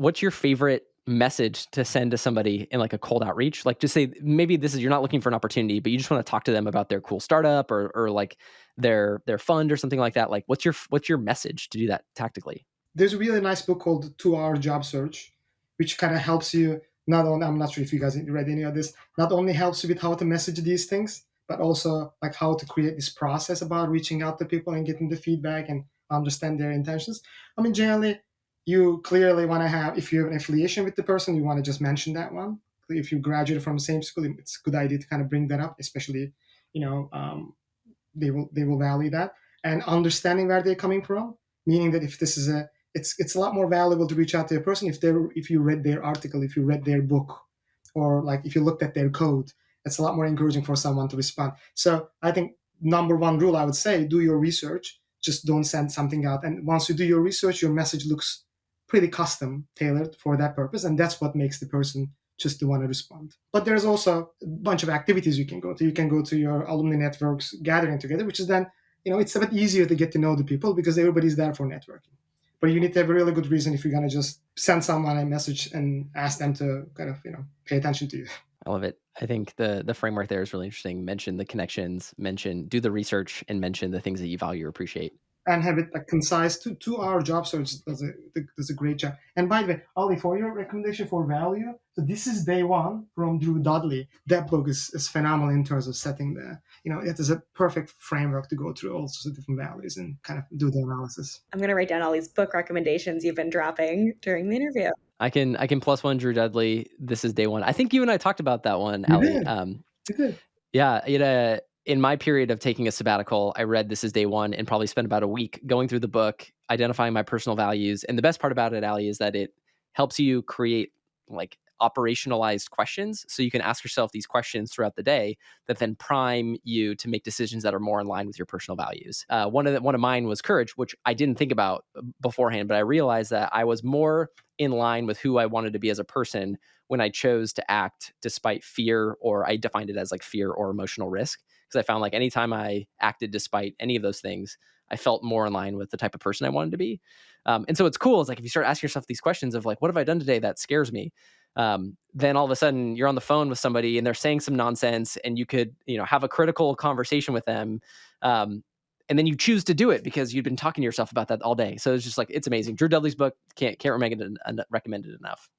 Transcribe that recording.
what's your favorite message to send to somebody in like a cold outreach? Like just say maybe this is you're not looking for an opportunity, but you just want to talk to them about their cool startup or like their fund or something like that. Like what's your message to do that tactically? There's a really nice book called 2 Hour Job Search, which kind of helps you not only, I'm not sure if you guys read any of this, not only helps you with how to message these things, but also like how to create this process about reaching out to people and getting the feedback and understand their intentions. I mean, generally, you clearly want to have, if you have an affiliation with the person, you want to just mention that one. If you graduated from the same school, it's a good idea to kind of bring that up, especially, you know, they will value that and understanding where they're coming from, meaning that if this is a it's a lot more valuable to reach out to a person if you read their article, if you read their book, or like if you looked at their code. It's a lot more encouraging for someone to respond. So I think number one rule I would say, do your research. Just don't send something out, and once you do your research, your message looks pretty custom tailored for that purpose, and that's what makes the person just to want to respond. But there's also a bunch of activities you can go to. You can go to your alumni networks gathering together, which is then, it's a bit easier to get to know the people because everybody's there for networking. But you need to have a really good reason if you're going to just send someone a message and ask them to kind of, pay attention to you. I love it. I think the framework there is really interesting. Mention the connections, do the research, and mention the things that you value or appreciate. And have it like concise. 2 hour job search does a great job. And by the way, Ali, for your recommendation for value, so this is Day One from Drew Dudley. That book is phenomenal in terms of setting it is a perfect framework to go through all sorts of different values and kind of do the analysis. I'm going to write down all these book recommendations you've been dropping during the interview. I can +1 Drew Dudley. This is Day One. I think you and I talked about that one, You Ali. did. You did. Yeah, in my period of taking a sabbatical, I read This is Day One and probably spent about a week going through the book, identifying my personal values. And the best part about it, Ali, is that it helps you create like operationalized questions. So you can ask yourself these questions throughout the day that then prime you to make decisions that are more in line with your personal values. One of mine was courage, which I didn't think about beforehand, but I realized that I was more in line with who I wanted to be as a person when I chose to act despite fear, or I defined it as like fear or emotional risk. Because I found like anytime I acted despite any of those things, I felt more in line with the type of person I wanted to be. And so it's cool. It's like if you start asking yourself these questions of like, what have I done today that scares me? Then all of a sudden you're on the phone with somebody and they're saying some nonsense, and you could, have a critical conversation with them. And then you choose to do it because you've been talking to yourself about that all day. So it's just like, it's amazing. Drew Dudley's book, can't recommend it enough.